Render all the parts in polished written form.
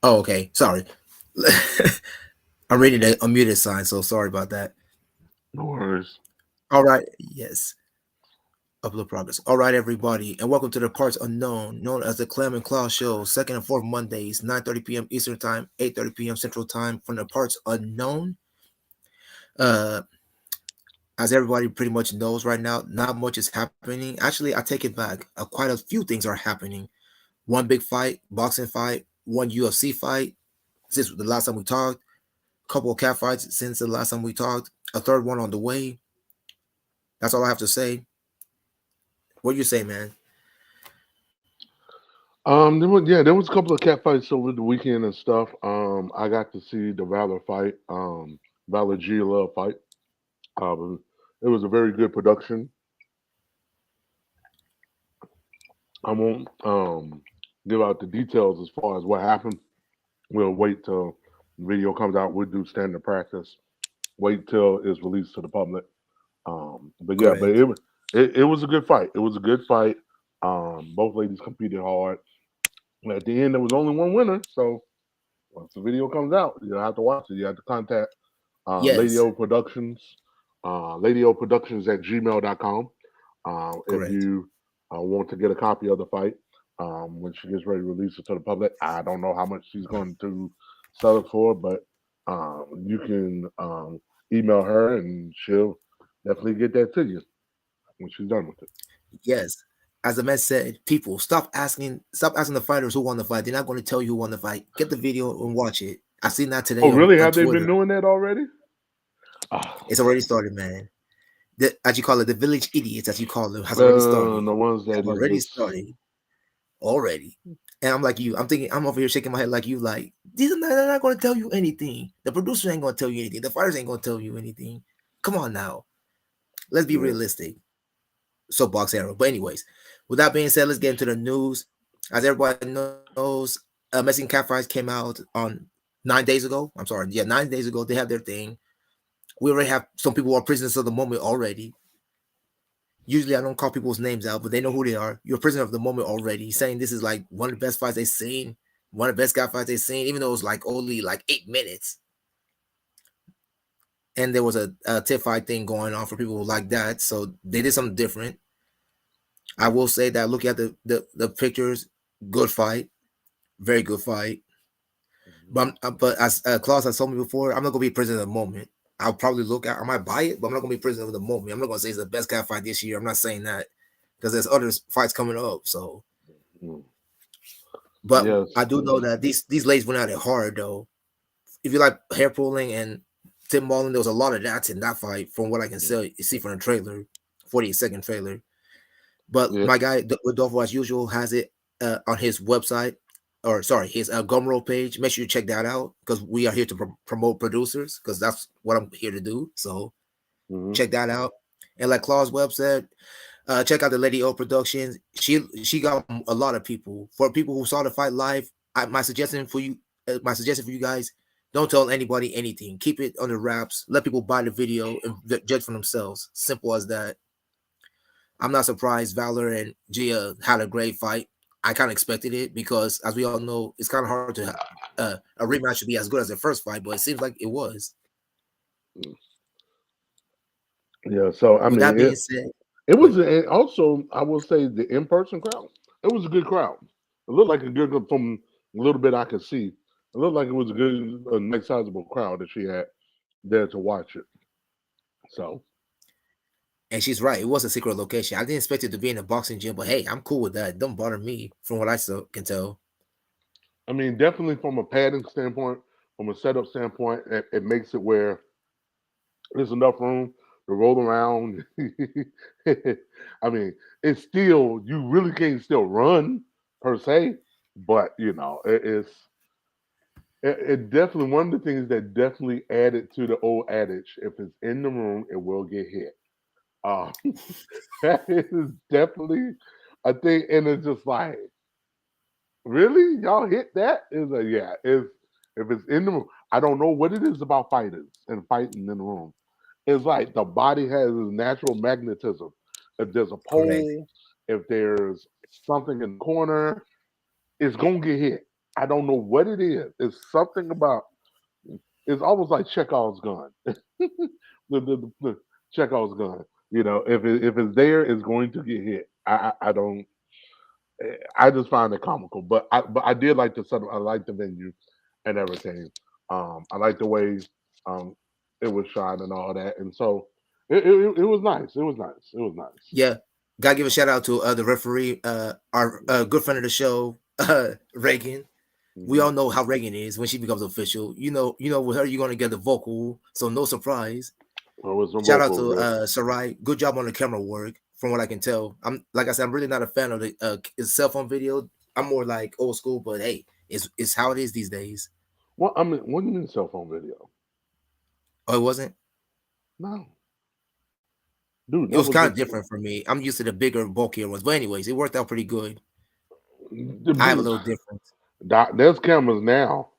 Oh, okay. Sorry. I'm reading the unmuted sign, so sorry about that. No worries. All right. Yes. Upload progress. All right, everybody, and welcome to the Parts Unknown, known as the Clem and Show, second and fourth Mondays, 9:30 p.m. Eastern Time, 8:30 p.m. Central Time, from the Parts Unknown. Uh, as everybody pretty much knows right now, not much is happening. Actually, I take it back. Quite a few things are happening. One big fight, boxing fight, one UFC fight since the last time we talked. Couple of cat fights since the last time we talked. A third one on the way. That's all I have to say. What do you say, man? There was a couple of cat fights over the weekend and stuff. I got to see the Valor fight, Valor G Love fight. It was a very good production. I won't give out the details as far as what happened. We'll wait till the video comes out. We'll do standard practice. Wait till it's released to the public. But yeah, but Correct. it was a good fight. It was a good fight. Both ladies competed hard. And at the end, there was only one winner. So once the video comes out, you have to watch it. You have to contact Lady Yes. O Productions, Lady O Productions at gmail.com. If Correct. you want to get a copy of the fight when she gets ready to release it to the public, I don't know how much she's going to sell it for, but you can email her and she'll definitely get that to you when she's done with it. Yes. As the man said, people stop asking the fighters who won the fight. They're not going to tell you who won the fight. Get the video and watch it. I seen that Oh, today really? on Have they been Twitter. doing that already? Ah, It's already started, man. As you call it, the village idiots, as you call them, has already started. the ones They that have is already just started. Already. And I'm like you. I'm thinking. I'm over here shaking my head like you. Like they're not going to tell you anything. The producers ain't going to tell you anything. The fighters ain't going to tell you anything. Come on now. Let's be yeah. realistic. Soapbox era. But anyways, with that being said, let's get into the news. As everybody knows, Mexican Cat Fries came out on 9 days ago. I'm sorry, yeah, 9 days ago. They have their thing. We already have some people who are prisoners of the moment already. Usually, I don't call people's names out, but they know who they are. You're a prisoner of the moment already. Saying this is like one of the best fights they've seen, one of the best guy fights they've seen, even though it was like only like 8 minutes. And there was a tip fight thing going on for people like that. So they did something different. I will say that looking at the pictures, good fight, very good fight. But as Klaus has told me before, I'm not gonna be president of the moment. I'll probably look at, I might buy it, but I'm not gonna be president of the moment. I'm not gonna say it's the best cat fight this year. I'm not saying that because there's other fights coming up. So, Mm. but Yes. I do know that these ladies went at it hard though. If you like hair pulling and Tim Mullen, there was a lot of that in that fight from what I can see from the trailer, 48-second trailer. But Yeah. my guy Rodolfo, as usual, has it on his website, or sorry, his Gumroad page. Make sure you check that out because we are here to promote producers because that's what I'm here to do. So Hmm. check that out. And like Claude's web said, check out the Lady O Productions. She got a lot of people. For people who saw the fight live, my suggestion for you guys, don't tell anybody anything. Keep it under wraps. Let people buy the video and judge for themselves. Simple as that. I'm not surprised Valor and Gia had a great fight. I kind of expected it because, as we all know, it's kind of hard to a rematch to be as good as the first fight, but it seems like it was. Yeah. So I With that mean, being said, it go ahead. was also I will say the in person crowd. It was a good crowd. It looked like a good from a little bit I could see. It looked like it was a nice sizable crowd that she had there to watch it. So And she's right. It was a secret location. I didn't expect it to be in a boxing gym, but hey, I'm cool with that. It don't bother me from what I can tell. I mean, definitely from a padding standpoint, from a setup standpoint, it makes it where there's enough room to roll around. I mean, it's still you really can't still run per se, but it definitely one of the things that definitely added to the old adage: if it's in the room, it will get hit. Uh, that is definitely a thing, and it's just like, really, y'all hit that? Is like, yeah, if it's in the room, I don't know what it is about fighters and fighting in the room. It's like the body has this natural magnetism. If there's a Correct. pole, if there's something in the corner, it's gonna get hit. I don't know what it is. It's something about. It's almost like Chekhov's gun. The Chekhov's gun. You know, if it's there, it's going to get hit. I don't. I just find it comical, but I did like the set. I like the venue and everything. I like the way um it was shot and all that, and so it was nice. It was nice. It was nice. Yeah, gotta give a shout out to the referee, our good friend of the show, Reagan. We Hmm. all know how Reagan is when she becomes official. With her, you're gonna get the vocal, so no surprise. It was some Shout out vocals to there. Sarai. Good job on the camera work, from what I can tell. I'm like I said, I'm really not a fan of the cell phone video. I'm more like old school, but hey, it's how it is these days. What I mean, what do you mean cell phone video? Oh, it wasn't. No, dude, It that was was kind of just different for me. I'm used to the bigger, bulkier ones, but anyways, it worked out pretty good. I have a dude. little difference. There's cameras now.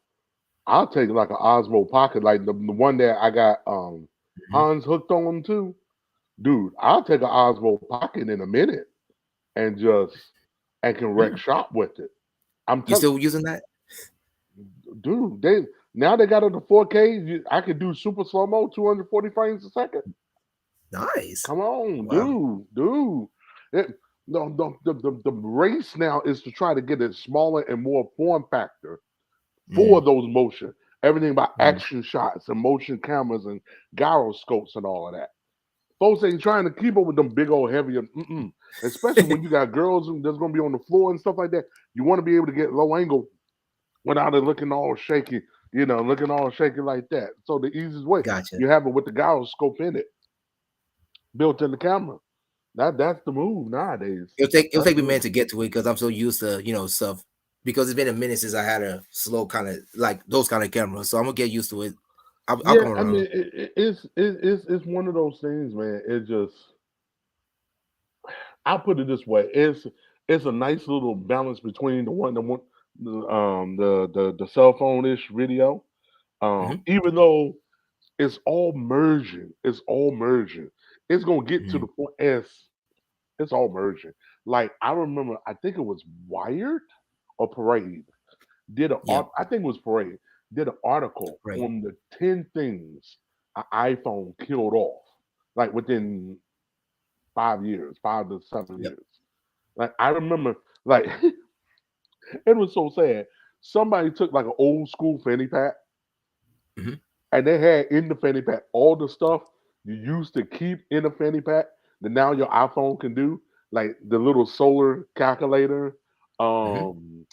I'll take like an Osmo Pocket, like the one that I got Mhm. Hans hooked on too. Dude, I'll take an Osmo Pocket in a minute and just and can wreck Mm. shop with it. I'm You telling still using that? dude, they got it to 4K. I could do super slow mo, 240 frames a second. Nice. Come on, Wow. dude. It, the race now is to try to get it smaller and more form factor for Mm, those motion. Everything about mm. action shots and motion cameras and gyroscopes and all of that. Folks ain't trying to keep up with them big old heavy, especially when you got girls that's gonna be on the floor and stuff like that. You want to be able to get low angle without it looking all shaky, looking all shaky like that. So the easiest way, Gotcha. you have it with the gyroscope in it, built in the camera. That's the move nowadays. It'll That's take the me a minute move. to get to it because I'm so used to stuff because it's been a minute since I had a slow kind of like those kind of cameras. So I'm gonna get used to it. I'll Yeah, come I around. mean, it's one of those things, man. It just I'll put it this way: it's a nice little balance between the cell phone ish video. Hmm. Even though it's all merging. It's gonna get to Hmm. the point as it's all merging. Like I remember, I think it was Wired or Parade Yep. I think it was Parade did an article Right. on the 10 things an iPhone killed off, like within 5 years, 5 to 7 years. Yep. Like I remember, like it was so sad. Somebody took like an old school fanny pack, Hmm. and they had in the fanny pack all the stuff you used to keep in a fanny pack that now your iPhone can do, like the little solar calculator. Hmm. Um,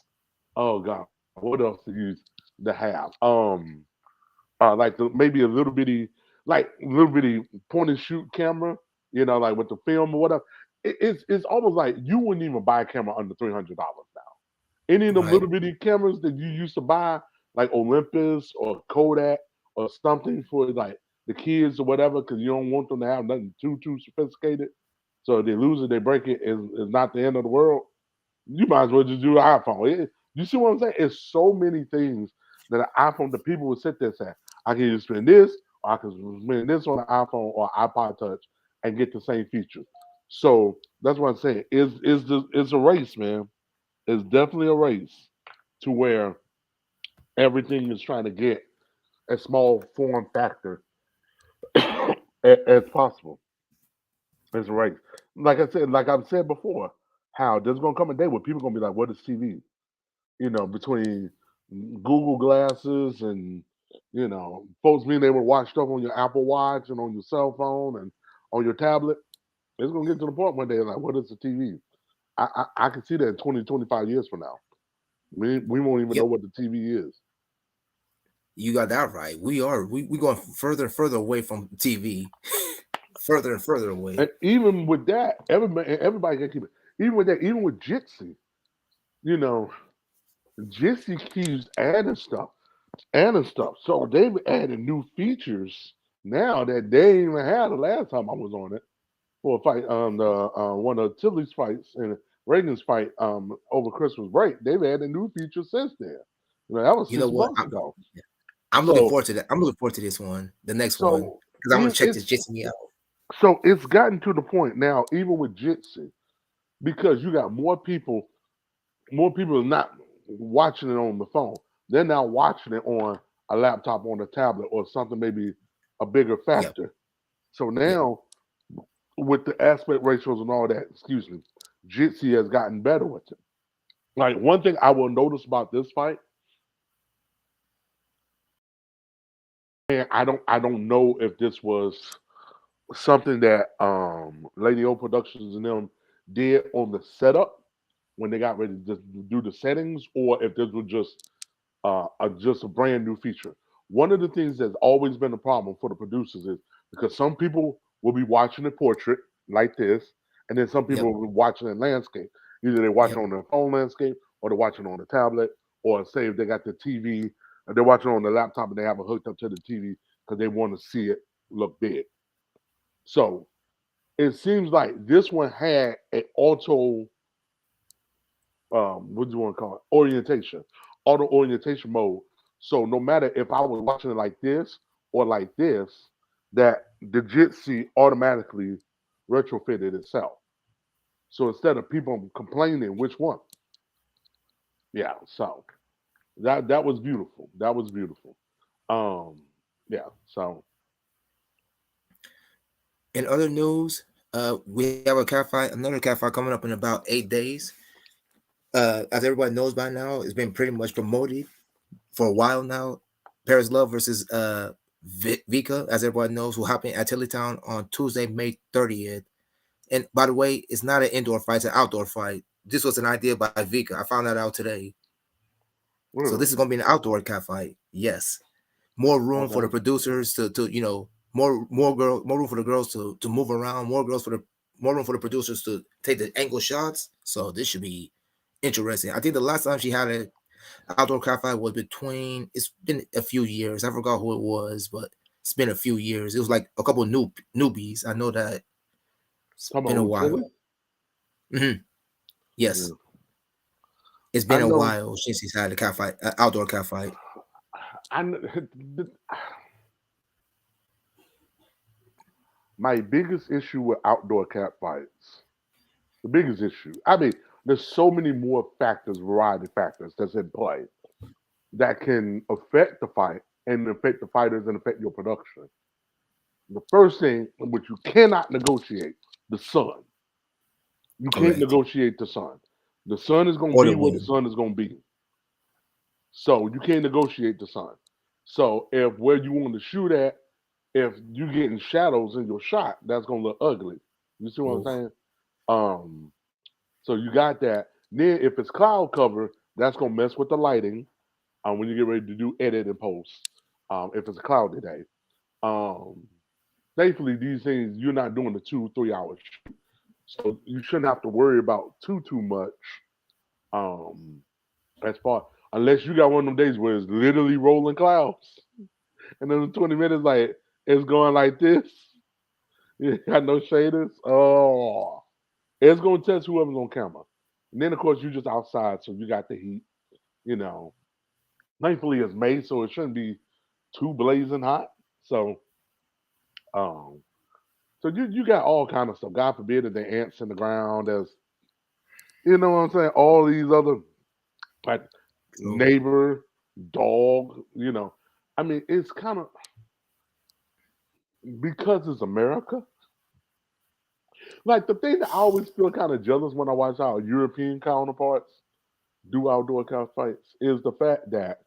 oh god, what else to use to have? Like maybe a little bitty point and shoot camera, like with the film or whatever. It's almost like you wouldn't even buy a camera under $300 now. Any of them Right. little bitty cameras that you used to buy, like Olympus or Kodak or something for like the kids or whatever, because you don't want them to have nothing too sophisticated. So if they lose it, they break it. Is not the end of the world. You might as well just do an iPhone. You see what I'm saying? It's so many things that an iPhone, the people would sit there and say, I can either spend this or I can spend this on an iPhone or iPod Touch and get the same features. So that's what I'm saying. It's a race, man. It's definitely a race to where everything is trying to get a small form factor as possible. It's a race. Like I said, like I've said before, how there's gonna come a day where people are gonna be like, what is TV? Between Google glasses and folks being able to watch stuff on your Apple Watch and on your cell phone and on your tablet, it's gonna get to the point one day like, what is the TV? I can see that in 20, 25 years from now. We won't even know Yep. what the TV is. You got that right. We going further and further away from TV, further and further away. And even with that, everybody can keep it. Even with that, even with Jitsi, you know, Jitsi keeps adding stuff. So they've added new features now that they didn't even had the last time I was on it for a fight. The one of Tilly's fights and Reagan's fight over Christmas break. They've added new features since then. That was You know six what? months ago. I'm looking So forward to that. I'm looking forward to this one, the next one, so because I'm gonna check this it's Jason out. it's gotten to the point now, even with Jitsi, because you got more people not. watching it on the phone. They're now watching it on a laptop, on a tablet, or something maybe a bigger Yep. factor. So Yep. now, with the aspect ratios and all that, excuse me, Jitsi has gotten better with it. Like one thing I will notice about this fight, and I don't know if this was something that Lady O Productions and them did on the setup when they got ready to just do the settings, or if this was just a brand new feature. One of the things that's always been a problem for the producers is because some people will be watching a portrait like this, and then some Yep. people will be watching a landscape. Either they're watching Yep. on their phone landscape, or they're watching on the tablet, or say if they got the TV, and they're watching on the laptop and they have it hooked up to the TV because they want to see it look big. So it seems like this one had an auto what do you want to call it? Orientation, auto orientation mode. So no matter if I was watching it like this or like this, that the Jitsi automatically retrofitted itself. So instead of people complaining, which one? Yeah. So that was beautiful. That was beautiful. Um, yeah. So In other news, we have a cat fight, another cat fight coming up in about 8 days. As everybody knows by now, it's been pretty much promoted for a while now. Paris Love versus Vika, as everybody knows, will happen at Tillytown on Tuesday, May 30th. And by the way, it's not an indoor fight; it's an outdoor fight. This was an idea by Vika. I found that out today. So this really, is going to be an outdoor cat fight. Yes, more room for the okay. producers to more room for the girls to move around, more room for the producers to take the angle shots. So this should be interesting. I think the last time she had an outdoor cat fight was between. It's been a few years. I forgot who it was, but it's been a few years. It was like a couple newbies. I know that it's Talking been a about with Tilly. while. Hmm. Yes, Yeah. it's I been a know. while since he's had a cat fight, outdoor cat fight. I my biggest issue with outdoor cat fights, the biggest issue. I mean, there's so many more factors, variety factors that's in play that can affect the fight and affect the fighters and affect your production. The first thing, which you cannot negotiate, the sun. You can't Correct. negotiate the sun. The sun is going to Or the be what the wind. sun is going to be. So you can't negotiate the sun. So if where you want to shoot at, if you getting shadows in your shot, that's going to look ugly. You see what I'm Oof. saying? Um, so you got that. Then if it's cloud cover, that's gonna mess with the lighting when you get ready to do edit and post. If it's a cloudy day. Um, Thankfully, these things you're not doing the 2 3 hour shoot, so you shouldn't have to worry about too much. Um, as far unless you got one of them days where it's literally rolling clouds, and then the 20 minutes like it's going like this. You got no shaders. Oh, it's gonna test whoever's on camera. And then of course you just outside, so you got the heat. You know, thankfully it's May, so it shouldn't be too blazing hot. So, um, so you got all kind of stuff. God forbid if the ants in the ground. There's, you know what I'm saying. All these other like True. neighbor, dog. You know, I mean, it's kind of because it's America. Like the thing that I always feel kind of jealous when I watch our European counterparts do outdoor cow fights is the fact that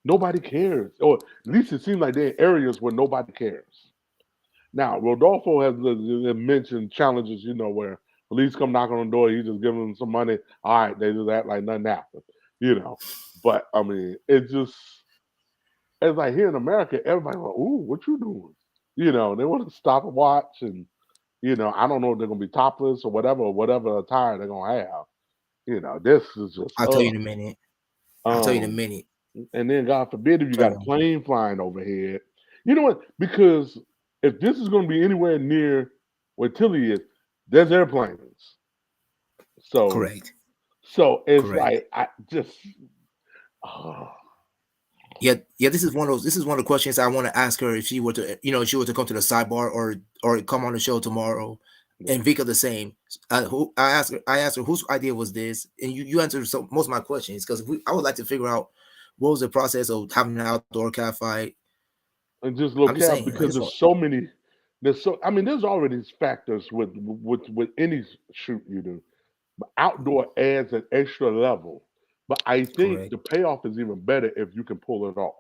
nobody cares, or at least it seems like they're in areas where nobody cares. Now, Rodolfo has mentioned challenges, where police come knock on the door, he just give them some money. All right, they just act like nothing happened, you know. But I mean, it's like here in America, everybody like, "Ooh, what you doing?" They want to stop and watch, and I don't know if they're gonna be topless or whatever attire they're gonna have. This is just I'll tell you in a minute. I'll tell you in a Um, minute. and then God forbid if you got a Um, plane flying overhead. You know what? Because if this is going to be anywhere near where Tilly is, there's airplanes. So correct. so it's Correct. like I just oh, Yeah, yeah. This is one of those. This is one of the questions I want to ask her if she were to, if she were to come to the sidebar or come on the show tomorrow. Yeah. and Vika the same. Who I asked her whose idea was this, and you answered most of my questions because I would like to figure out what was the process of having an outdoor cat fight. And just I'm just saying, locale like because there's so many. There's so I mean, there's already factors with any shoot you do. But outdoor adds an extra level. But I think correct. the payoff is even better if you can pull it off.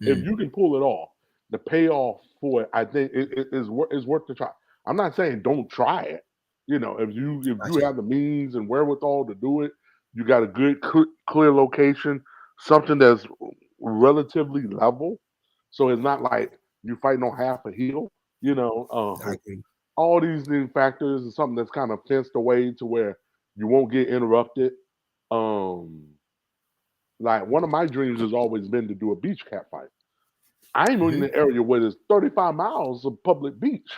If Mm, you can pull it off, the payoff for it, I think is worth the try. I'm not saying don't try it. You know, if you gotcha. have the means and wherewithal to do it, you got a good clear location, something that's relatively level, so it's not like you fighting on half a hill. You know, I agree. all these factors and something that's kind of fenced away to where you won't get interrupted. Um, like one of my dreams has always been to do a beach cat fight. I'm in Hmm. the area where there's 35 miles of public beach.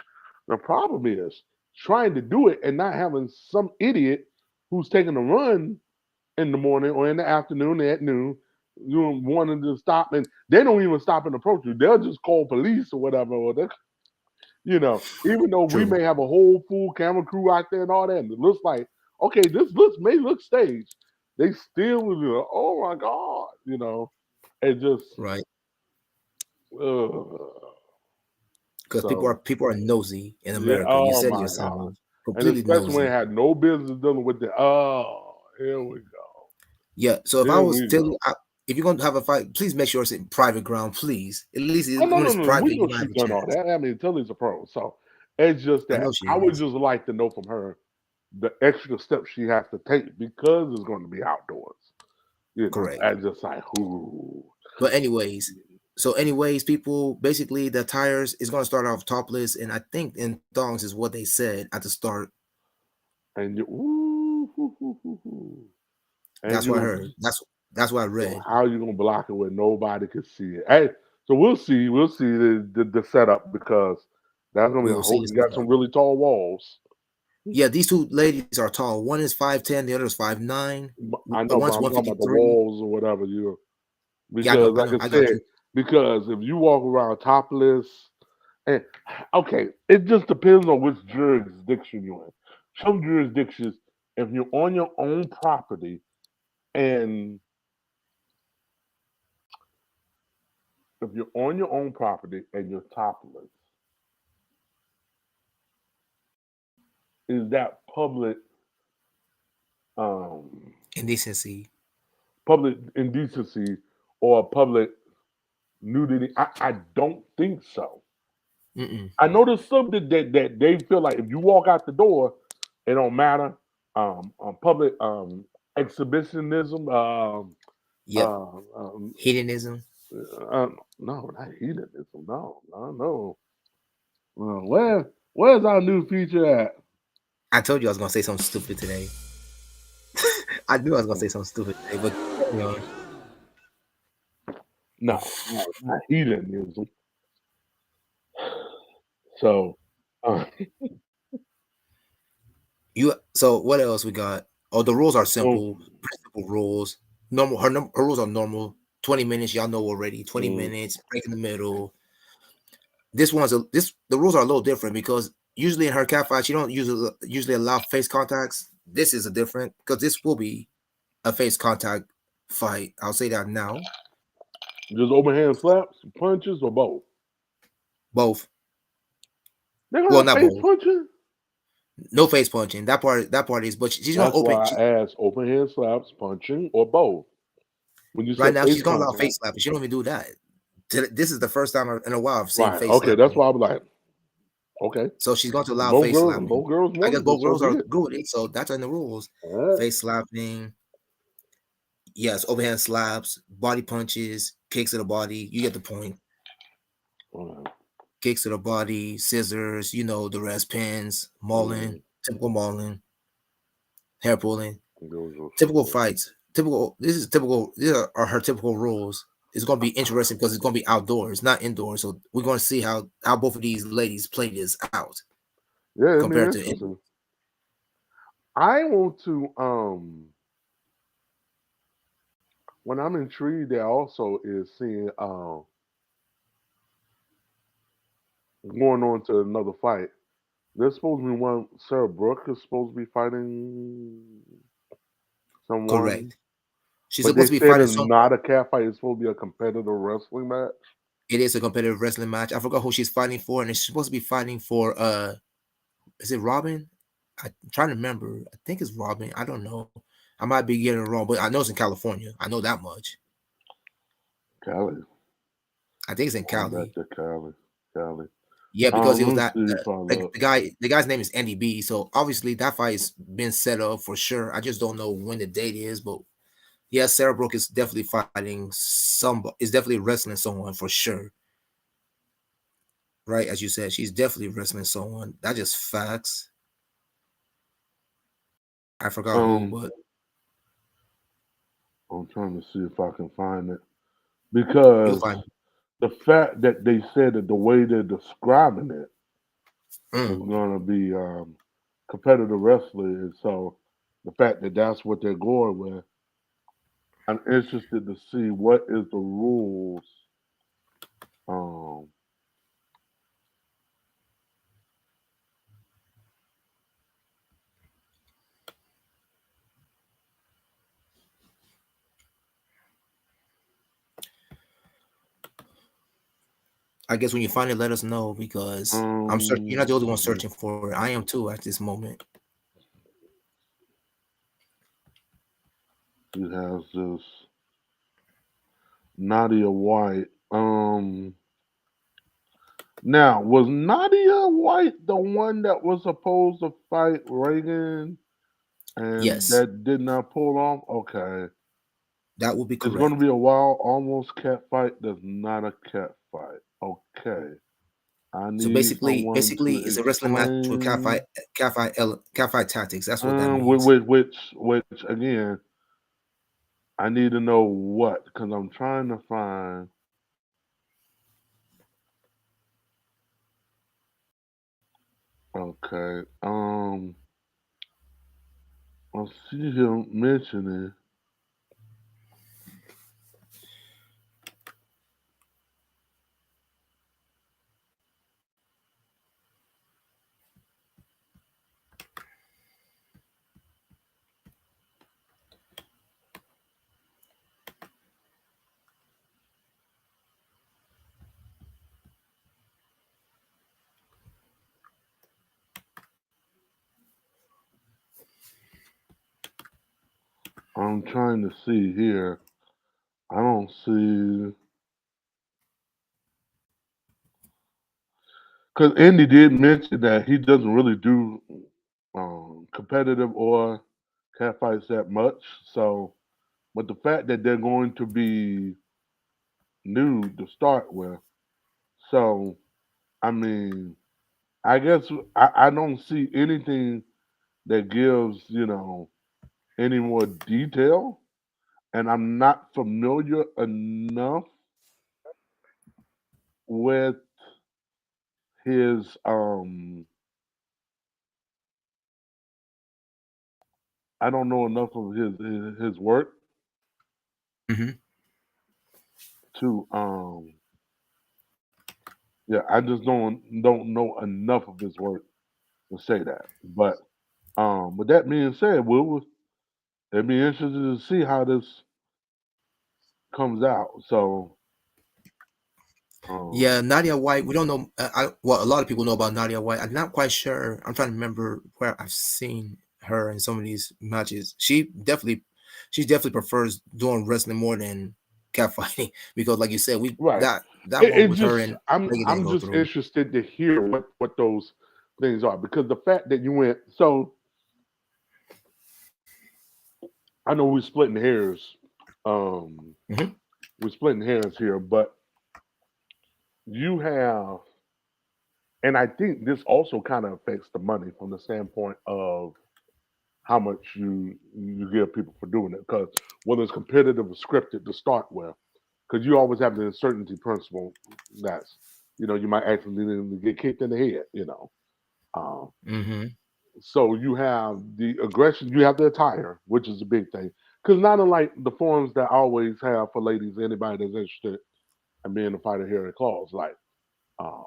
The problem is trying to do it and not having some idiot who's taking a run in the morning or in the afternoon at noon, you know, wanting to stop, and they don't even stop and approach you. They'll just call police or whatever, or they, you know, even though we True. may have a whole full camera crew out there and all that, and it looks like okay, this may look staged. They still will be like, oh my god, you know, it just Right. uh, Because so people are nosy in yeah, America. You oh said my god. yourself, And completely especially when it nosy. had no business dealing with the here we go. Yeah. So if I Here was we telling, go. if you're gonna have a fight, please make sure it's in private ground, please. At least Oh no, when no, it's no. We private, you know might have she's a done all chance. that. I mean, Tilly's a pro. So it's just I know that she I would is. just like to know from her the extra steps she has to take because it's going to be outdoors. You know, Correct. and just like who But anyways, people basically the tires is gonna start off topless, and I think in thongs is what they said at the start. and you ooh, hoo, hoo, hoo, hoo. And That's what I you heard. That's what I so read. how you gonna block it where nobody can see it? Hey, so we'll see the setup because that's gonna We be a will see whole. this You got some setup. really tall walls. Yeah, these two ladies are tall. One is 5'10", the other is 5'9". I know, but One's I'm one talking fifty about the three. walls or whatever. You Yeah, because like I I got said, you. because if you walk around topless, and okay, it just depends on which jurisdiction you're in. Some jurisdictions, if you're on your own property and if you're on your own property and you're topless, is that um Indecency. public indecency or public nudity? I don't think so. Mm-mm. I know there's some that they feel like if you walk out the door, it don't matter. Public exhibitionism. Yep. Uh, um, Hedonism. no, not hedonism. No, no, no. Where's our new feature at? I told you I was gonna say something stupid today. I knew I was gonna say something stupid today, but carry on. No, no, not hedonism. So, uh, You so what else we got? Oh, the rules are um, simple. Pretty simple rules. Normal. Her rules are normal. 20 minutes. Y'all know already. 20 minutes. Break in the middle. The rules are a little different because usually in her cat fight she don't usually allow face contacts. This is a different because this will be a face contact fight. I'll say that now. just overhand slaps, punches, or both. Both. They're gonna Well, have not face both. punching. No face punching. That part is. But she's gonna That's open. why I asked open hand slaps, punching, or both. When you Right said now face she's gonna allow contact, face slapping. She don't even do that. This is the first time in a while I've seen right? face Okay, that's slapping. why I was like, okay. So she's going to allow Both face girls, slapping. both girls I want guess it, then both so rules be are it. good with it, so that's in the rules. All right. Face slapping, yes, overhand slaps, body punches, kicks to the body. You get the point. All right. Kicks to the body, scissors, the rest, pins, mauling, Mm, typical mauling, hair pulling, those are typical simple. fights. Typical. This is typical. These are her typical rules. It's going to be interesting because it's going to be outdoors, not indoors. So we're going to see how both of these ladies play this out Yeah, I mean, compared to indoors. interesting. I want to when I'm intrigued there also is seeing going on to another fight. There's supposed to be one. Sarah Brooke is supposed to be fighting someone, Correct. She's but they supposed to be said fighting it's someone. not a cat fight. It's supposed to be a competitive wrestling match. It is a competitive wrestling match. I forgot who she's fighting for, and she's supposed to be fighting for is it Robin? I'm trying to remember. I think it's Robin. I don't know. I might be getting it wrong, but I know it's in California. I know that much. Cali. I think it's in Going Cali. back to Cali. Cali. Yeah, because it was Let me that see if I look. the guy's name is Andy B. So obviously that fight's been set up for sure. I just don't know when the date is, but yeah, Sarah Brooke is definitely fighting some. Is definitely wrestling someone for sure. Right, as you said, she's definitely wrestling someone. That just facts. I forgot who, Um, but I'm trying to see if I can find it you'll because find. the fact that they said that the way they're describing it is Mm. going to be competitive wrestling, so the fact that that's what they're going with, I'm interested to see what is the rules. Um, I guess when you find it, let us know because I'm searching. You're not the only one um, searching for it. I am too at this moment. he has this Nadia White. Now was Nadia White the one that was supposed to fight Reagan and Yes, that did not pull off? Okay. that will be It's going to correct. be a wild, almost cat fight. That's not a cat fight. Okay. I So need someone basically, to it's a wrestling match with explain. cat fight tactics. That's what that means. Which again, I need to know what because I'm trying to find. Okay. I see him mentioning. I'm trying to see here. I don't see because Andy did mention that he doesn't really do competitive or cat fights that much. So, but the fact that they're going to be new to start with, so I mean, I guess I don't see anything that gives any more detail, and I'm not familiar enough with his I don't know enough of his work Hmm. to yeah, I just don't know enough of his work to say that. But with that being said, we'll it'd be interesting to see how this comes out. So um Yeah, Nadia White. We don't know. Well, a lot of people know about Nadia White. I'm not quite sure. I'm trying to remember where I've seen her in some of these matches. She definitely prefers doing wrestling more than cat fighting because, like you said, we right. that It, one it with her just and Megan didn't I'm go just through. interested to hear what those things are because the fact that you went so I know we're splitting hairs. Um Hmm. we're splitting hairs here, but you have and I think this also kind of affects the money from the standpoint of how much you give people for doing it. Because whether it's competitive or scripted to start with, because you always have the uncertainty principle that's you might accidentally get kicked in the head. Um, Hmm. so you have the aggression, you have the attire, which is a big thing. Because not unlike the forums that I always have for ladies, anybody that's interested in being a fighter here at Claws, like uh,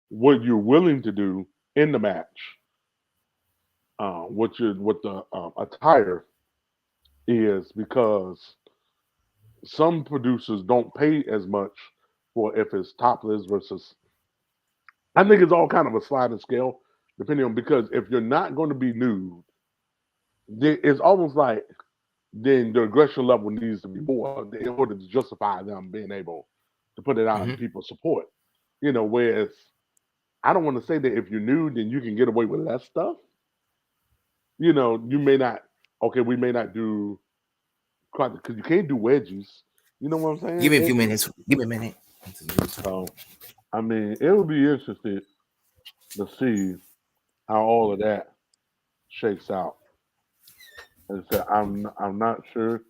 what you're willing to do in the match, what the attire is, because some producers don't pay as much for if it's topless versus. I think it's all kind of a sliding scale, depending on, because if you're not going to be nude, then it's almost like then the aggression level needs to be more in order to justify them being able to put it out and Hmm. people support. Whereas I don't want to say that if you're nude, then you can get away with less stuff. You may not. Okay, we may not do because you can't do wedgies. You know what I'm Give saying? me a few minutes. Give me a minute. So I mean, it would be interesting to see how all of that shakes out. As I said, I'm not sure,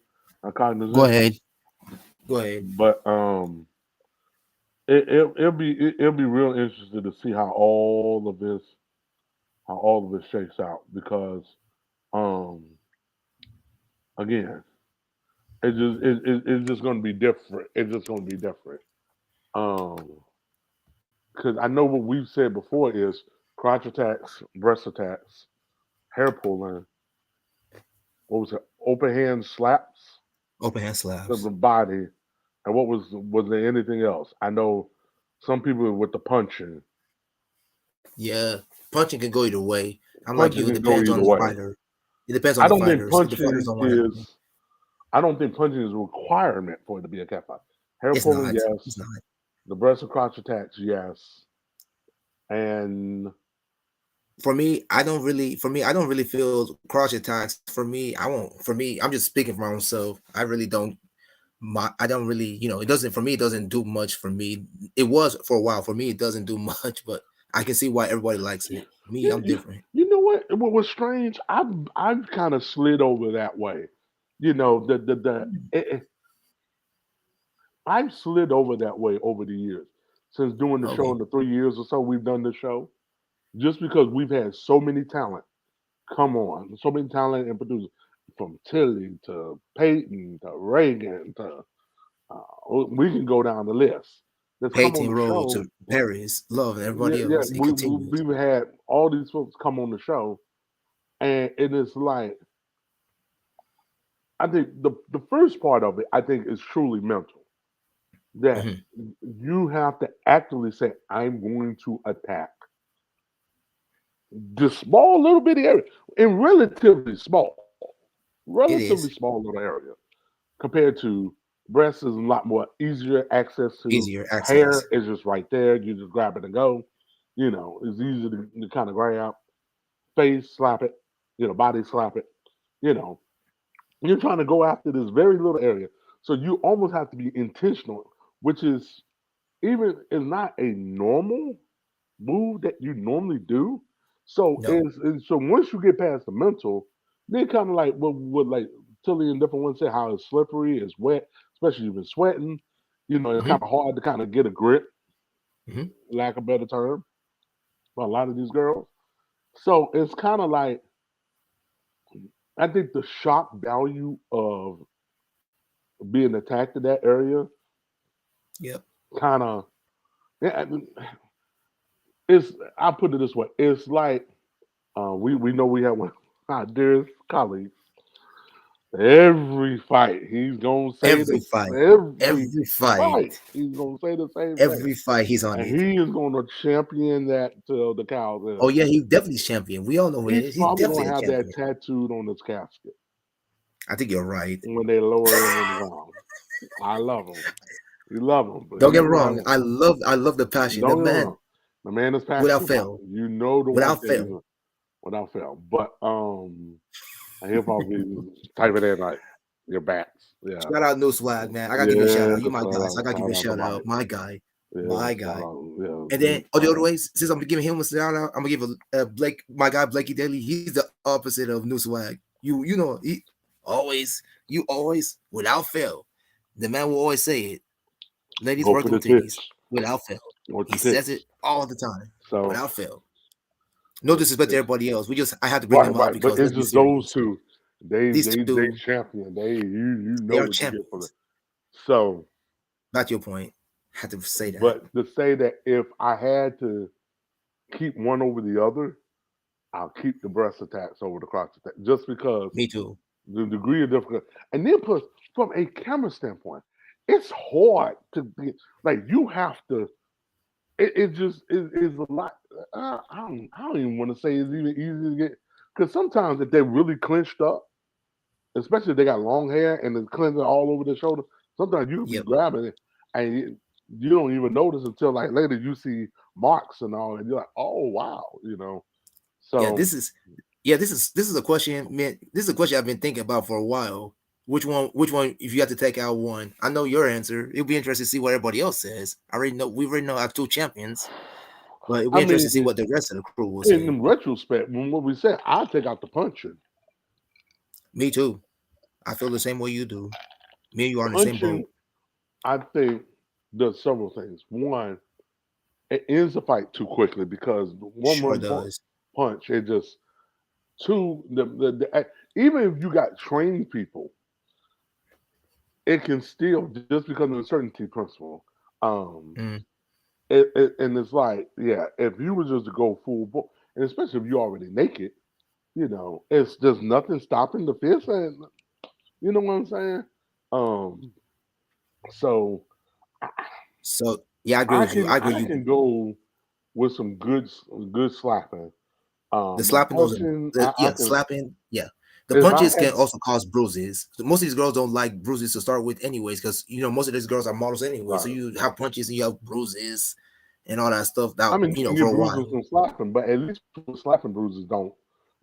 I'm Go cognizant, ahead. Go ahead. but it'll be real interesting to see how all of this shakes out, because um again, it's just going to be different. It's just going to be different. Um, because I know what we've said before is crotch attacks, breast attacks, hair pulling. What was it? Open hand slaps Open hand to the slabs. body, and was there anything else? I know some people with the punching. Yeah, punching can go either way. I'm like Punching you. It can go depends either on the way. fighter. It depends on I the don't think fighters. If the fighters punching don't want to, is. I don't think punching is a requirement for it to be a cat fight. Hair it's pulling, not. It's yes. not. The breast and crotch attacks, yes. And For me, I don't really. For me, I don't really feel cross attacks. For me, I won't. For me, I'm just speaking for my own self. I really don't. I don't really. It doesn't. For me, it doesn't do much. For me, it was for a while. For me, it doesn't do much. But I can see why everybody likes it. Me, you, I'm you, different. you know what? What was strange? I've kind of slid over that way. You know, I've slid over that way over the years since doing the show Okay. in the 3 years or so we've done the show. Just because we've had so many talent come on, so many talent and producers, from Tilly to Peyton to Reagan to we can go down the list. That's come on Peyton the Road show. to Paris, Love, and Yeah, everybody yeah. else. It continues. We've had all these folks come on the show, and it is like, I think the first part of it, I think, is truly mental. That Hmm. you have to actively say, "I'm going to attack this small little bitty area," and It relatively is small little area compared to breast is a lot more easier access to. easier Hair access. is just right there. You just grab it and go. It's easy to kind of grab. Face slap it. Body slap it. You know, you're trying to go after this very little area. So you almost have to be intentional, which is even is not a normal move that you normally do. So No. so once you get past the mental, then kind of like what like Tilly and different ones say, how it's slippery, it's wet, especially you've been sweating. It's Hmm. kind of hard to kind of get a grip, Hmm. lack of a better term, for a lot of these girls. So it's kind of like, I think the shock value of being attacked in that area Yep. kind of, it's, I put it this way, it's like, we know we have one of our dearest colleagues. Every fight, he's gonna say Every that fight. every Every fight. fight, he's gonna say the same thing, Every fight. He's on and it. he is gonna champion that till the cows Oh end. yeah, he's definitely champion. We all know who he He's is. He's probably definitely gonna a have that champion. tattooed on his casket I think you're right. when they lower him in the ground. I love him. We love him, but Don't get he's me gonna wrong. have. I love the passion. The Don't get me man, wrong. The man is without passionate about fail. it. You know the one Without thing fail. without fail. But and he'll probably type it in like your backs. Yeah. Shout out New Swag, man. I gotta give you a shout Yeah. out. You my guy. So I gotta give Shout you a out to shout out. Mike. My guy. Yeah, My shout guy. out. Yeah, And then big the shout other out. ways, since I'm giving him a shout out, I'm gonna give Blake, my guy Blakey Daly. He's the opposite of New Swag. You always without fail. The man will always say it. Ladies Go work for them the titties tits. without fail. Go with He the says it tits. all the time So without fail. No with the disrespect to tits. everybody else. I had to bring Right, them up right. But because let's it's be just those serious. two. These They two, champion. You they know are what you get from it. champions. So, Not your point. I had to say that. but to say that if I had to, keep one over the other, I'll keep the breast attacks over the crotch attack just because Me too. the degree of difficulty. And then plus, from a camera standpoint, it's hard to be like you have to. It just is a lot. I don't even want to say it's even easy to get because sometimes if they're really clenched up, especially if they got long hair and it's cleansing all over the shoulder, sometimes you could be Yep. grabbing it and you don't even notice until like later you see marks and all, and you're like, oh wow, you know. Yeah. So This is a question, man. This is a question I've been thinking about for a while. Which one? Which one? If you had to take out one, I know your answer. It'll be interesting to see what everybody else says. I already know. We already know our two champions, but it'll be I interesting mean, to see what the rest of the crew will say. in retrospect, when what we said, I take out the punching. Me too. I feel the same way you do. Me and you are in the same boat. Punching, I think, does several things. One, it ends the fight too quickly because Sure one does. punch, it just two even if you got trained people, it can still just because of the certainty principle. Um, Mm. and it's like, yeah, if you were just to go full, and especially if you're already naked, you know, it's just nothing stopping the fist, and you know what I'm saying. Um, so So yeah, I agree with you. I agree. I You can go with some good slapping. the The slapping those, punching, I yeah, can slapping, yeah. The if I punches had can also cause bruises. So most of these girls don't like bruises to start with, anyways, because most of these girls are models anyway. So right. you have punches and you have bruises and all that stuff. That I mean, you can for get a bruises while. from slapping, but at least with slapping bruises don't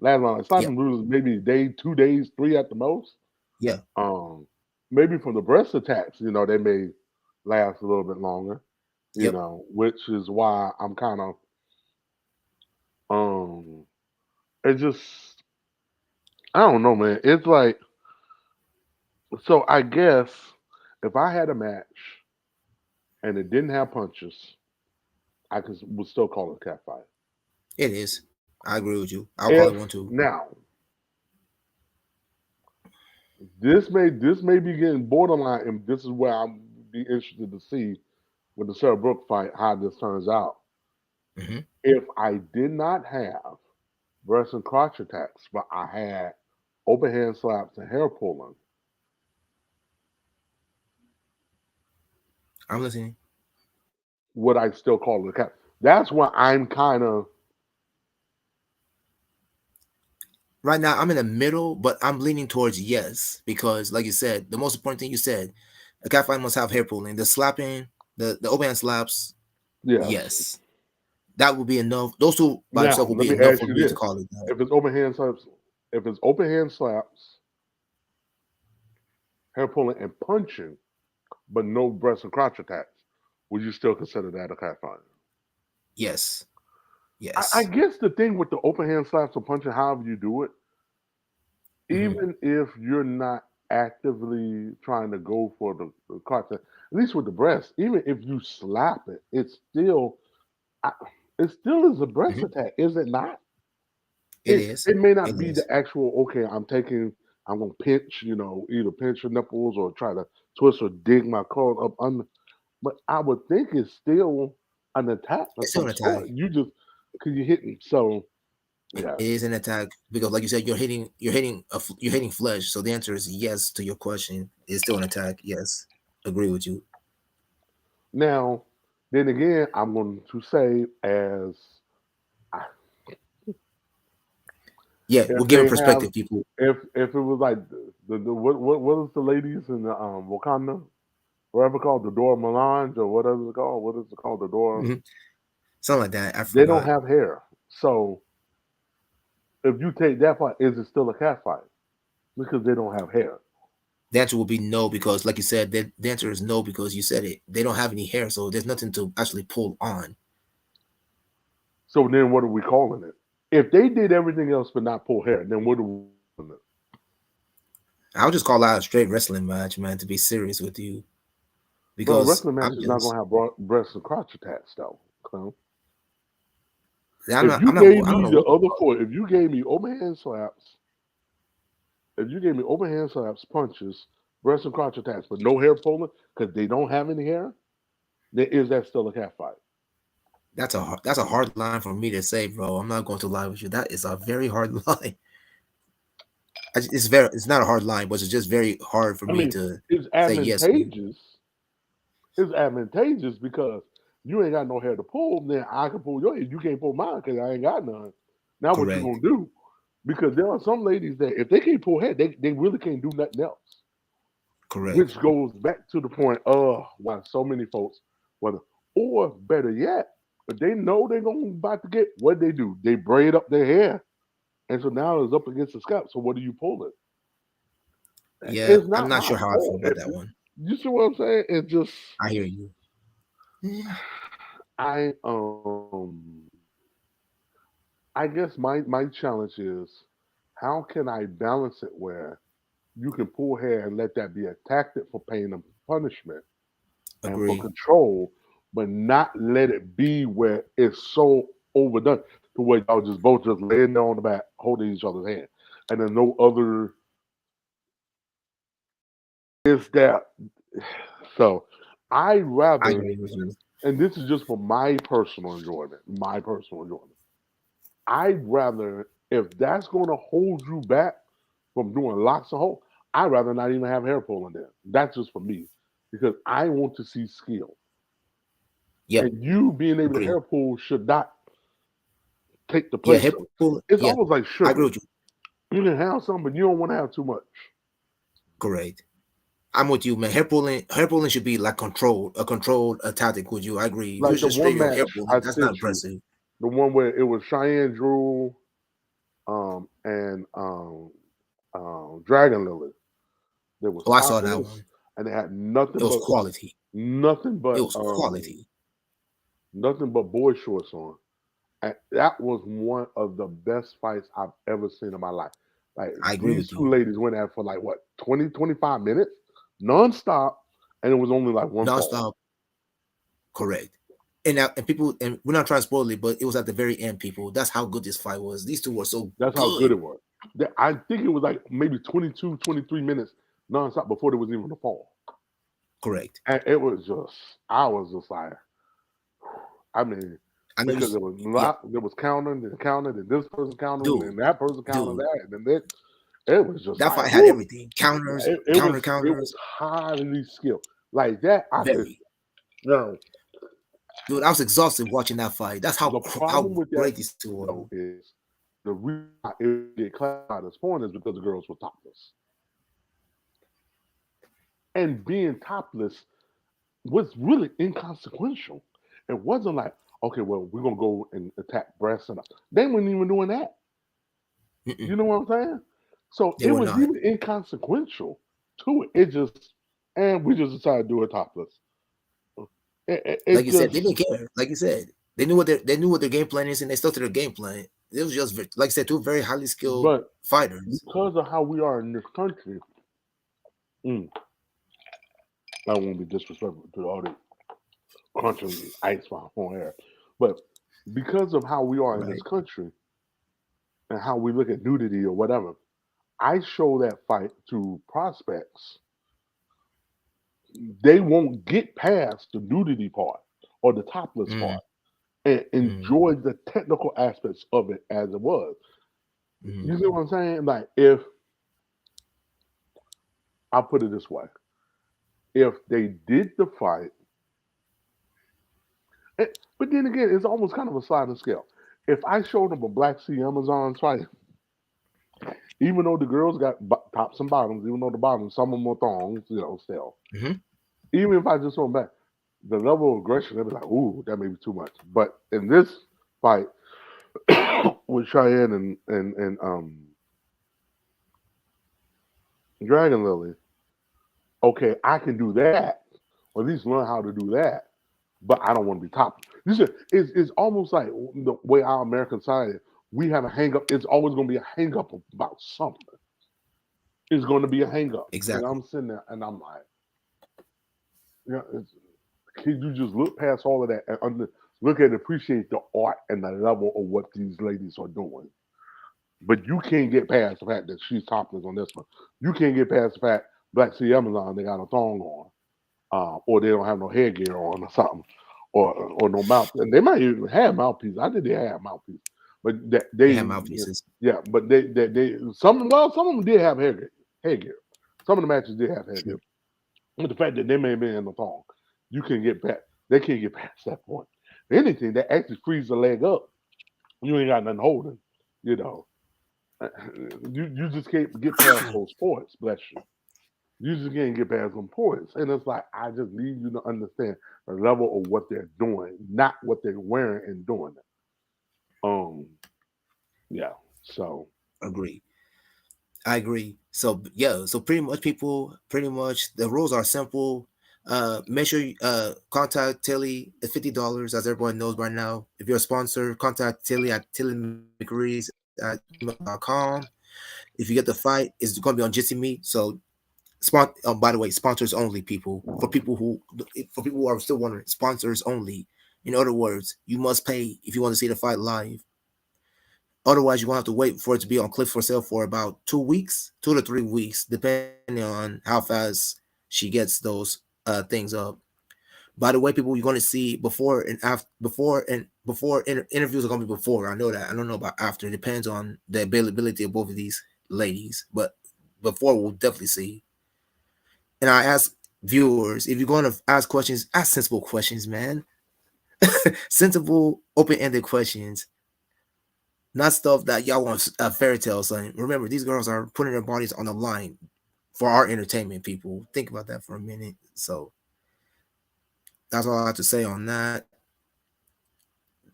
last long. Like slapping Yep, bruises, maybe a day, 2 days, three at the most. yeah. Um, Maybe from the breast attacks, you know, they may last a little bit longer. You Yep. know, which is why I'm kind of um. It just I don't know, man. It's like so. I guess if I had a match and it didn't have punches, I could would still call it a cat fight. It is. I agree with you. I'll call it If one too. now this may be getting borderline, and this is where I'm be interested to see with the Sarah Brooke fight how this turns out. Hmm. If I did not have breast and crotch attacks, but I had open hand slaps and hair pulling, I'm listening. would I still call it a cat? That's why I'm kind of Right now, I'm in the middle, but I'm leaning towards yes because, like you said, the most important thing you said, a cat fight must have hair pulling. The slapping, the open hand slaps, yes. yes, that would be enough. Those two by Now themselves will let be me enough ask for you me to this: call it that. if it's open hand slaps, if it's open hand slaps, hair pulling, and punching, but no breast and crotch attacks, would you still consider that a cat fight? Yes, I yes. guess the thing with the open hand slaps or punching, however you do it, Hmm. even if you're not actively trying to go for the crotch, at least with the breast, even if you slap it, I, it still is a breast Hmm. attack, is it not? It is. It may It not be the is. actual okay. I'm gonna pinch, you know, either pinch your nipples or try to twist or dig my clothes up under. But I would think it's still an attack of It's still some an attack. sort. You just because you hit me. So yeah. It is an attack because, like you said, you're hitting flesh. So the answer is yes to your question. It's still an attack. Yes, agree with you. Now, then again, I'm going to say as Yeah, we're if giving they have perspective, people. if it was like what is the ladies in the Wakanda, whatever called the Dora Melange or whatever it's called, what is it called, the Dora, Mhm. Something like that. I they don't forgot. have hair. So if you take that fight, is it still a cat fight? Because they don't have hair. The answer will be no because, like you said, the answer is no because you said it. They don't have any hair, so there's nothing to actually pull on. So then what are we calling it? If they did everything else but not pull hair, then what are we calling it? I'll just call out a straight wrestling match, man. To be serious with you, But a because wrestling match I'm is not just going to have breast and crotch attacks, though. Clown. I'm If not you I'm not gave I don't me know the what to other call four, if you gave me open hand slaps, if you gave me open hand slaps, punches, breast and crotch attacks, but no hair pulling because they don't have any hair, then is that still a cat fight? that's a hard line for me to say, bro. I'm not going to lie with you. That is a very hard line. It's not a hard line, but it's just very hard for I me mean, to it's say yes for you. advantageous. It's advantageous because you ain't got no hair to pull. Then I can pull your hair. You can't pull mine because I ain't got none. Now what you Correct. gonna do? Because there are some ladies that if they can't pull hair, they really can't do nothing else. Correct. Which goes back to the point of why so many folks, whether or better yet, if they know they're gonna about to get what they do, they braid up their hair, and so now it's up against the scalp. So what do you pull it? Yeah, It's I'm not not my sure how I feel fault. about that one. You see what I'm saying? It's just I hear you. Mm, I I guess my challenge is how can I balance it where you can pull hair and let that be a tactic for pain and punishment and for agree. control, but not let it be where it's so overdone to where y'all just both just laying there on the back holding each other's hand. And there's no other is that so I I rather agree with you. and this is just for my personal enjoyment. I'd rather if that's gonna hold you back from doing locks of hole, I'd rather not even have hair pulling there. That's just for me. Because I want to see skill. Yep, And you being able to agree. hair pull should not take the Yeah, place hip of it. pull. It's Yeah, almost like I agree sugar. with you. You can have some, but you don't want to have too much. Correct. I'm with you, man. Hair pulling should be like controlled tactic. With you, I agree. If you're Like the just one straight up hair match pulling, I that's not sent you, impressive. the one where it was Cheyenne Drew and Dragon Lily. They was Oh, I saw that topless one. and they had It was quality. nothing It but was quality. nothing but boy shorts on. And that was one of the best fights I've ever seen in my life. Like I agree these with two you. ladies went at it for like what 20, 25 minutes nonstop, and it was only like one fall. Non-stop. Correct. And people, and we're not trying to spoil it, but it was at the very end. People, that's how good this fight was. These two were so That's how good good. it was. I think it was like maybe 22, 23 minutes nonstop before there was even a fall. Correct. And it was just, I was just like, I mean, I know you. because there was Yeah, not, there was counting, and this person countered, dude, and that person countered dude. that, and then it was just That like, fight had whoo, everything. Counters, it was counters. highly skilled. Like that, I could Very. now Dude, I was exhausted watching that fight. That's the how problem with that great these two were. though is the reason why it get classified as porn is because the girls were topless. And being topless was really inconsequential. It wasn't like, okay, well, we're gonna go and attack breasts and they weren't even doing that. Mm-mm, You know what I'm saying? So they it were was not. even inconsequential to it. It just and we just decided to do it topless. Like It you said, they just didn't care. Like you said, they knew what their game plan is, and they stuck to their game plan. It was just like I said, two very highly skilled but fighters. because of how we are in this country, mm, I won't be disrespectful to all the crunching ice on air, but because of how we are in this Right. country and how we look at nudity or whatever, I show that fight to prospects. They won't get past the nudity part or the topless Mm, part and mm, enjoy the technical aspects of it as it was. mm. You see what I'm saying? Like if I put it this way, if they did the fight, but then again, it's almost kind of a sliding scale. If I showed them a Black Sea Amazon fight, even though the girls got tops and bottoms, even though the bottoms, some of them were thongs, still. Hmm. Even if I just saw them back, the level of aggression, they'd be like, ooh, that may be too much. But in this fight with Cheyenne and Dragon Lily, okay, I can do that, or at least learn how to do that, but I don't want to be top. It's almost like the way our American society, we have a hang up. It's always going to be a hang up about something. It's going to be a hang up. And Exactly. I'm sitting there and I'm like, it's, can you just look past all of that and look and appreciate the art and the level of what these ladies are doing? But you can't get past the fact that she's topless on this one. You can't get past the fact Black Sea Amazon they got a thong on, or they don't have no headgear on or something, or no mouth. And they might even have mouthpiece. I think they have mouthpiece, but that They have they mouthpieces. yeah, but they some of them did have headgear. Some of the matches did have headgear. But the fact that they may have been in the thong, you can get past. They can't get past that point. If anything, that actually frees the leg up. You ain't got nothing holding. You know, you just can't get past those points. Bless you. You just can't get past them points. And it's like I just need you to understand the level of what they're doing, not what they're wearing and doing it. Yeah. So Agree. I agree. So yeah, so pretty much people, pretty much the rules are simple. Make sure you contact Tilly at $50, as everyone knows by now. If you're a sponsor, contact Tilly at tillymcrease@gmail.com. If you get the fight, it's going to be on Jitsi Meet. So by the way, sponsors only, people. For people who are still wondering, sponsors only. In other words, you must pay if you want to see the fight live. Otherwise, you're gonna have to wait for it to be on clip for sale for about 2 weeks, 2 to 3 weeks, depending on how fast she gets those things up. By the way, people, you're gonna see before and after, interviews are gonna be before. I know that. I don't know about after. It depends on the availability of both of these ladies, but before we'll definitely see. And I ask viewers, if you're gonna ask questions, ask sensible questions, man. Sensible, open-ended questions, not stuff that y'all want fairy tales. Son. Remember, these girls are putting their bodies on the line for our entertainment. People, think about that for a minute. So that's all I have to say on that.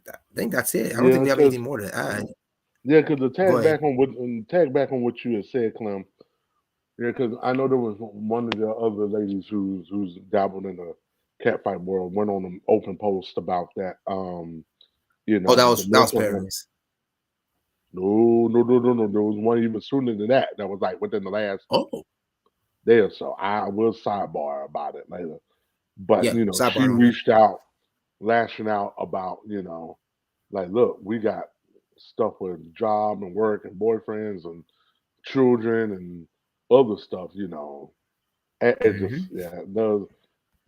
I think that's it. I don't think we yeah, have anything because more to add. because the Go ahead. tag back on what you had said, Clem. Yeah, because I know there was one of the other ladies who's dabbled in the catfight world went on an open post about that. Oh, that The was that was mental health. Paris. No, no, no, no, no. There was one even sooner than that. That was like within the last Oh, day or so. I will sidebar about it later. But yeah. she Sidebar on it. reached out, lashing out about like, look, we got stuff with job and work and boyfriends and children and other stuff. It just Hmm. yeah,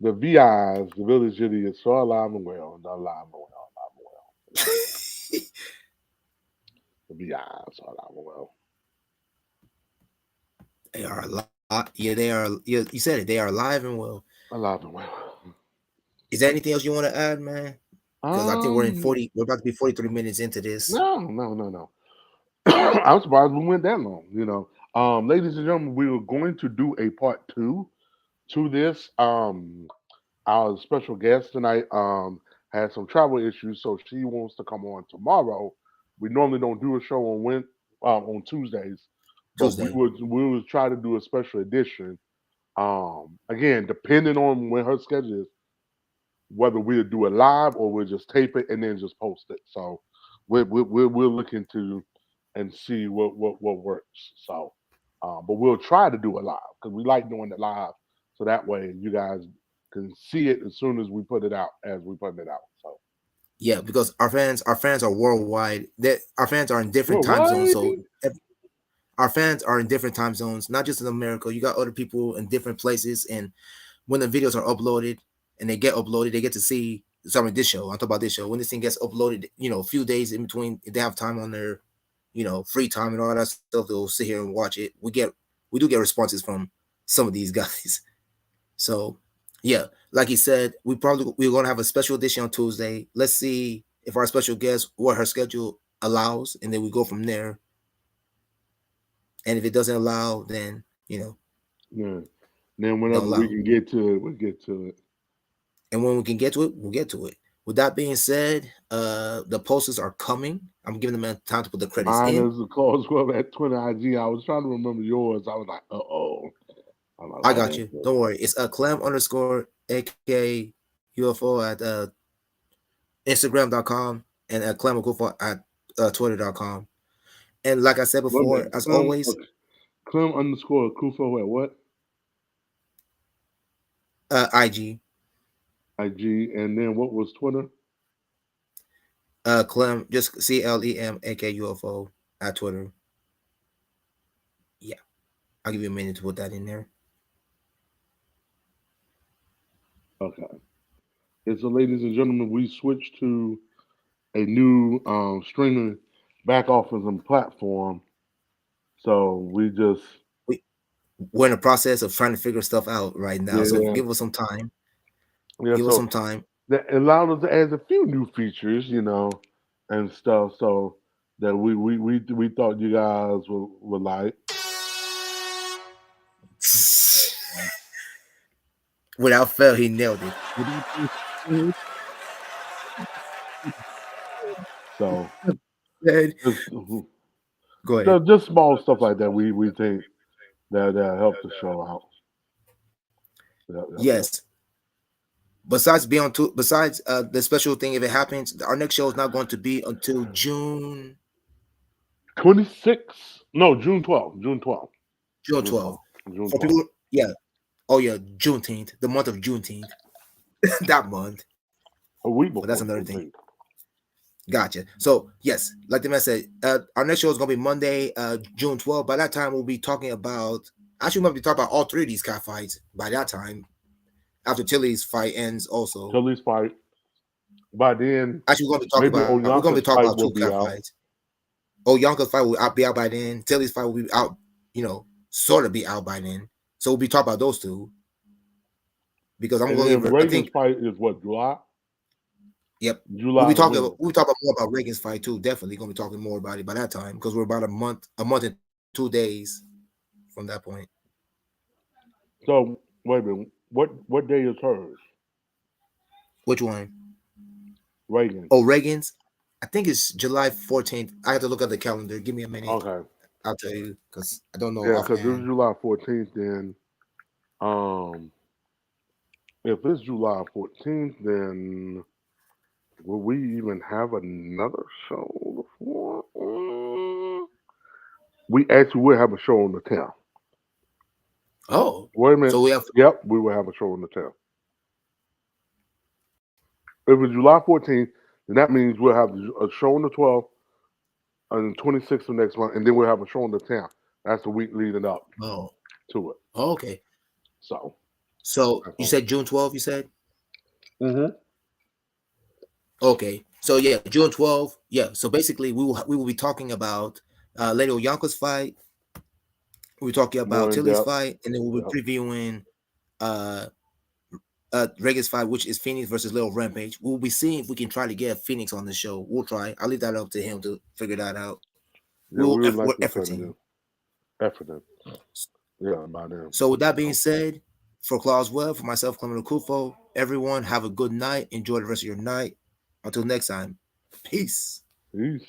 the VIs, the village idiots, are alive and well, and alive and well, alive and well. The VIs are alive and well, They are a lot. Yeah, they are. You said it. They are alive and well. alive and well. Is there anything else you want to add, man? Because I think we're in Um, 40. We're about to be 43 minutes into this. no, no, no, no. I'm surprised we went that long. Ladies and gentlemen, we are going to do a part two to this. Our special guest tonight had some travel issues, so she wants to come on tomorrow. We normally don't do a show on Tuesdays, but we Tuesday. would try to do a special edition. Again, depending on when her schedule is, whether we'll do it live or we'll just tape it and then just post it. So we'll look into and see what works. So, but we'll try to do it live because we like doing it live, so that way you guys can see it as soon as we put it out, as we put it out. So, Yeah, because our fans are worldwide. That our fans are in different well, time zones. what? So our fans are in different time zones, not just in America. You got other people in different places, and when the videos are uploaded and they get uploaded, they get to see. Sorry, this show. I'm talking about this show. When this thing gets uploaded, a few days in between, if they have time on their, free time and all that stuff, they'll sit here and watch it. We do get responses from some of these guys. So, yeah, like he said, we're gonna have a special edition on Tuesday. Let's see if our special guest what her schedule allows, and then we go from there. And if it doesn't allow, then Yeah. Then don't whenever we allow. can get to it, we'll get to it. And when we can get to it, we'll get to it. With that being said, the posters are coming. I'm giving them time to put the credits Mine in. is the cause 12 at Twitter IG. I was trying to remember yours. I was like, oh. I'm like, I oh, got man. you. Don't worry. It's a Clem underscore aka UFO at Instagram.com and Clem at Twitter.com. And like I said What before, man? as always, Clem underscore Kufo at what? IG, IG. And then what was Twitter? Clem, just CLEM AKUFO at Twitter. Yeah, I'll give you a minute to put that in there. Okay. is, so ladies and gentlemen, we switched to a new streaming back office and platform. So we just, We we're in the process of trying to figure stuff out right now. So yeah, give us some time. yeah. Give us So some time. that allowed us to add a few new features, and stuff. So that we thought you guys would like. Without fail, he nailed it. So Man, just go ahead. just small stuff like that. We think that help the show out. Yep, yep, yep. Yes. Besides the special thing, if it happens, our next show is not going to be until June 26. No, June 12th. June 12th. June June 12th. 12th. June For 12th. people, yeah. Oh yeah, Juneteenth, the month of Juneteenth, that month. A week But that's before another thing. Juneteenth. Gotcha. So yes, like the man said, our next show is gonna be Monday, June 12th. By that time, we'll be talking about. Actually, we might be talking about all three of these cat fights by that time. After Tilly's fight ends, also. Tilly's fight. By then, Actually, maybe we're gonna be talking Oyanka's about two fight will cat be out. fights. Oh, Yonkers fight will be out by then. Tilly's fight will be out. Sort of be out by then. So we'll be talking about those two because I'm And gonna then give. I Reagan's think. fight is what, July? Yep. We'll July be talking. when? We'll be talking more about Reagan's fight too. Definitely gonna be talking more about it by that time because we're about a month and 2 days from that point. So wait a minute. What day is hers? Which one? Reagan. Oh, Reagan's. I think it's July 14th. I have to look at the calendar. Give me a minute. Okay. I'll tell you because I don't know Yeah, because this is offhand. July 14th. Then, um, if it's July 14th, then will we even have another show before? We actually will have a show on the 10th. Oh, Wait a so minute. we have. Yep, we will have a show on the 10th. If it's July 14th, then that means we'll have a show on the 12th and the 26th of next month, and then we'll have a show on the 10th. That's the week leading up Oh, to it. okay. So So that's you all. said June 12th. You said. Mm-hmm. Okay. So yeah, June 12th. Yeah. So basically, we will be talking about Lady Yonkers fight. We'll be talking More about in Tilly's depth. fight, and then we'll Yep. be previewing uh Reagan's fight, which is Phoenix versus Little Rampage. We'll be seeing if we can try to get Phoenix on the show. We'll try. I'll leave that up to him to figure that out. Yeah, we would We're like to try to efforting. do effort in. Yeah, by then. So with that being So, said, for Claus Webb, for myself, Clement Kufo, everyone have a good night. Enjoy the rest of your night. Until next time, peace. peace.